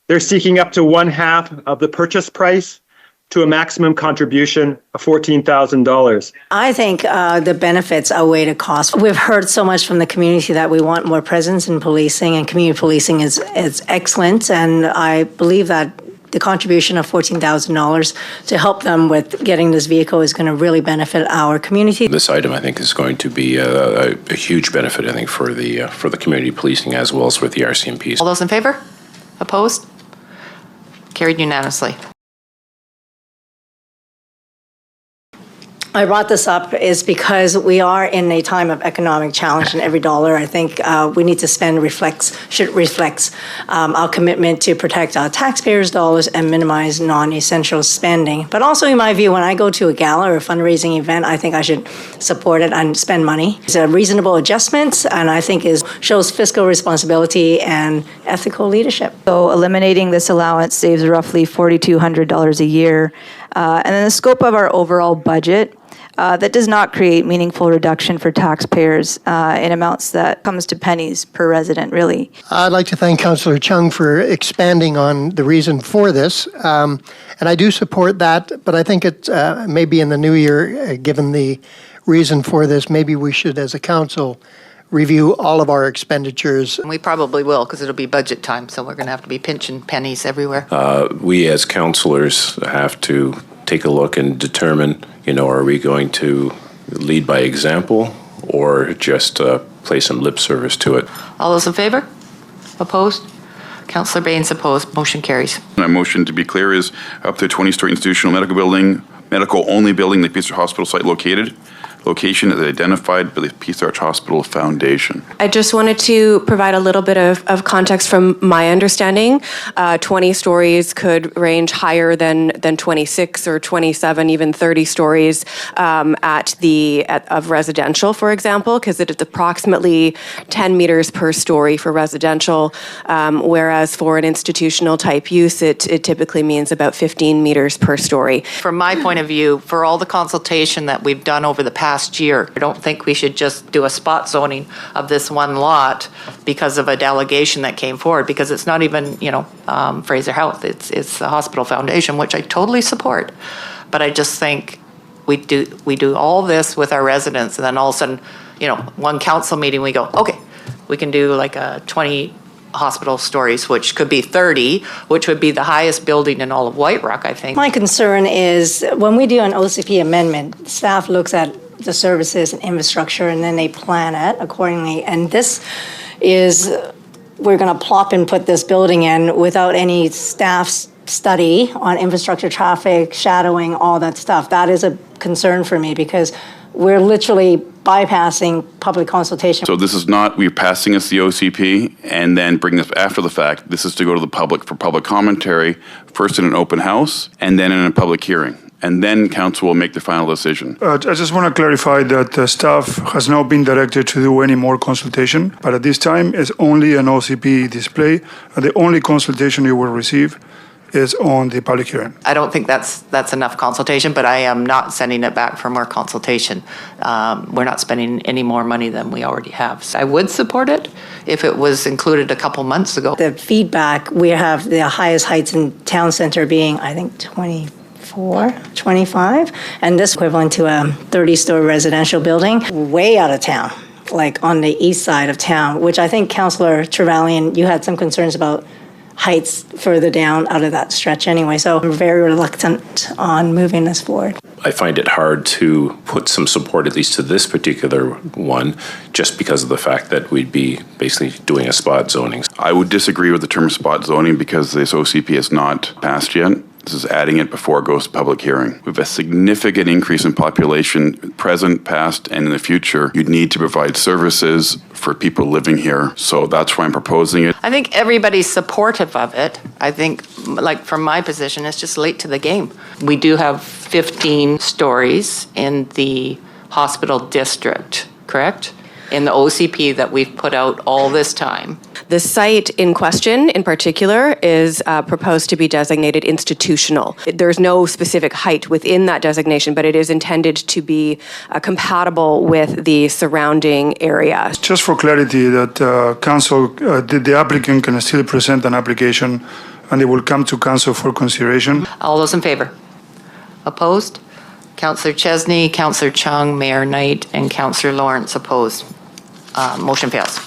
They're seeking up to 1/2 of the purchase price to a maximum contribution of $14,000. I think the benefits outweigh the cost. We've heard so much from the community that we want more presence in policing, and community policing is excellent. And I believe that the contribution of $14,000 to help them with getting this vehicle is going to really benefit our community. This item, I think, is going to be a huge benefit, I think, for the community policing as well as with the RCMPs. All those in favor? Opposed? Carried unanimously. I brought this up is because we are in a time of economic challenge, and every dollar I think we need to spend should reflect our commitment to protect our taxpayers' dollars and minimize non-essential spending. But also, in my view, when I go to a gala or a fundraising event, I think I should support it and spend money. It's a reasonable adjustment, and I think shows fiscal responsibility and ethical leadership. So eliminating this allowance saves roughly $4,200 a year. And then the scope of our overall budget, that does not create meaningful reduction for taxpayers in amounts that comes to pennies per resident, really. I'd like to thank Councillor Cheung for expanding on the reason for this. And I do support that, but I think it maybe in the new year, given the reason for this, maybe we should, as a council, review all of our expenditures. We probably will, because it'll be budget time, so we're going to have to be pinching pennies everywhere. We as councillors have to take a look and determine, are we going to lead by example or just play some lip service to it? All those in favor? Opposed? Councillor Bains opposed. Motion carries. My motion, to be clear, is up to a 20-story institutional medical only building, the Peace Arch Hospital site location is identified by the Peace Arch Hospital Foundation. I just wanted to provide a little bit of context from my understanding. 20 stories could range higher than 26 or 27, even 30 stories of residential, for example, because it is approximately 10 meters per story for residential, whereas for an institutional type use, it typically means about 15 meters per story. From my point of view, for all the consultation that we've done over the past year, I don't think we should just do a spot zoning of this one lot because of a delegation that came forward, because it's not even, Fraser Health, it's the Hospital Foundation, which I totally support. But I just think we do all this with our residents, and then all of a sudden, one council meeting we go, okay, we can do like a 20 hospital stories, which could be 30, which would be the highest building in all of White Rock, I think. My concern is when we do an OCP amendment, staff looks at the services and infrastructure, and then they plan it accordingly. And this is, we're going to plop and put this building in without any staff study on infrastructure, traffic, shadowing, all that stuff. That is a concern for me, because we're literally bypassing public consultation. So this is not, we're passing us the OCP and then bring this after the fact. This is to go to the public for public commentary, first in an open house and then in a public hearing. And then council will make the final decision. I just want to clarify that staff has not been directed to do any more consultation, but at this time it's only an OCP display, and the only consultation you will receive is on the public hearing. I don't think that's enough consultation, but I am not sending it back for more consultation. We're not spending any more money than we already have. So I would support it if it was included a couple months ago. The feedback, we have the highest heights in town center being, I think, 24, 25, and this equivalent to a 30-story residential building way out of town, like on the east side of town, which I think Councillor Trevelyan, you had some concerns about heights further down out of that stretch anyway. So I'm very reluctant on moving this forward. I find it hard to put some support, at least to this particular one, just because of the fact that we'd be basically doing a spot zoning. I would disagree with the term spot zoning because this OCP is not passed yet. This is adding it before it goes to public hearing. We have a significant increase in population, present, past, and in the future. You need to provide services for people living here. So that's why I'm proposing it. I think everybody's supportive of it. I think, like from my position, it's just late to the game. We do have 15 stories in the hospital district, correct? In the OCP that we've put out all this time. The site in question, in particular, is proposed to be designated institutional. There's no specific height within that designation, but it is intended to be compatible with the surrounding area. Just for clarity, that council, the applicant can still present an application and it will come to council for consideration. All those in favor? Opposed? Councillor Chesney, Councillor Cheung, Mayor Knight, and Councillor Lawrence opposed. Motion fails.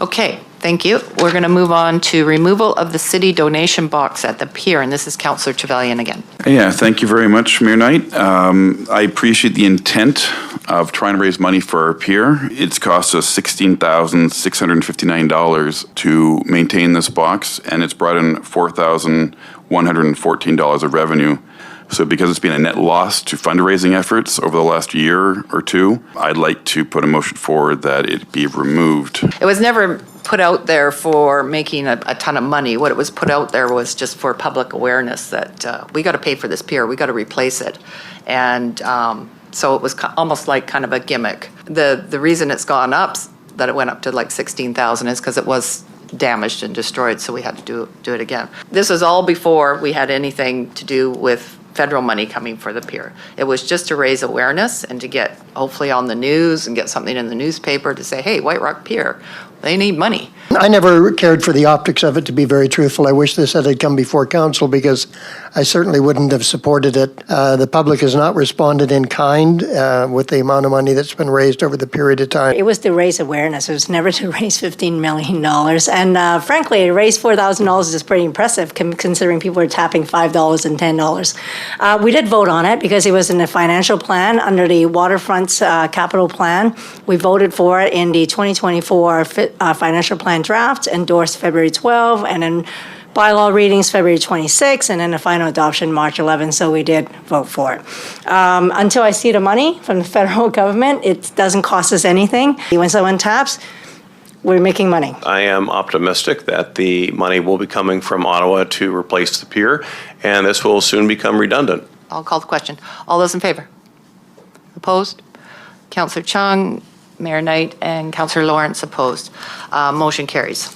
Okay, thank you. We're going to move on to removal of the city donation box at the pier, and this is Councillor Trevelyan again. Yeah, thank you very much, Mayor Knight. I appreciate the intent of trying to raise money for our pier. It's cost us $16,659 to maintain this box, and it's brought in $4,114 of revenue. So because it's been a net loss to fundraising efforts over the last year or two, I'd like to put a motion forward that it be removed. It was never put out there for making a ton of money. What it was put out there was just for public awareness that we got to pay for this pier, we got to replace it. And so it was almost like kind of a gimmick. The reason it's gone up, that it went up to like 16,000, is because it was damaged and destroyed, so we had to do it again. This was all before we had anything to do with federal money coming for the pier. It was just to raise awareness and to get hopefully on the news and get something in the newspaper to say, hey, White Rock Pier, they need money. I never cared for the optics of it, to be very truthful. I wish this had come before council because I certainly wouldn't have supported it. The public has not responded in kind with the amount of money that's been raised over the period of time. It was to raise awareness. It was never to raise $15 million. And frankly, to raise $4,000 is pretty impressive considering people are tapping $5 and $10. We did vote on it because it was in the financial plan under the Waterfront's capital plan. We voted for it in the 2024 financial plan draft, endorsed February 12, and then bylaw readings February 26, and then the final adoption March 11, so we did vote for it. Until I see the money from the federal government, it doesn't cost us anything. When someone taps, we're making money. I am optimistic that the money will be coming from Ottawa to replace the pier, and this will soon become redundant. I'll call the question. All those in favor? Opposed? Councillor Cheung, Mayor Knight, and Councillor Lawrence opposed. Motion carries.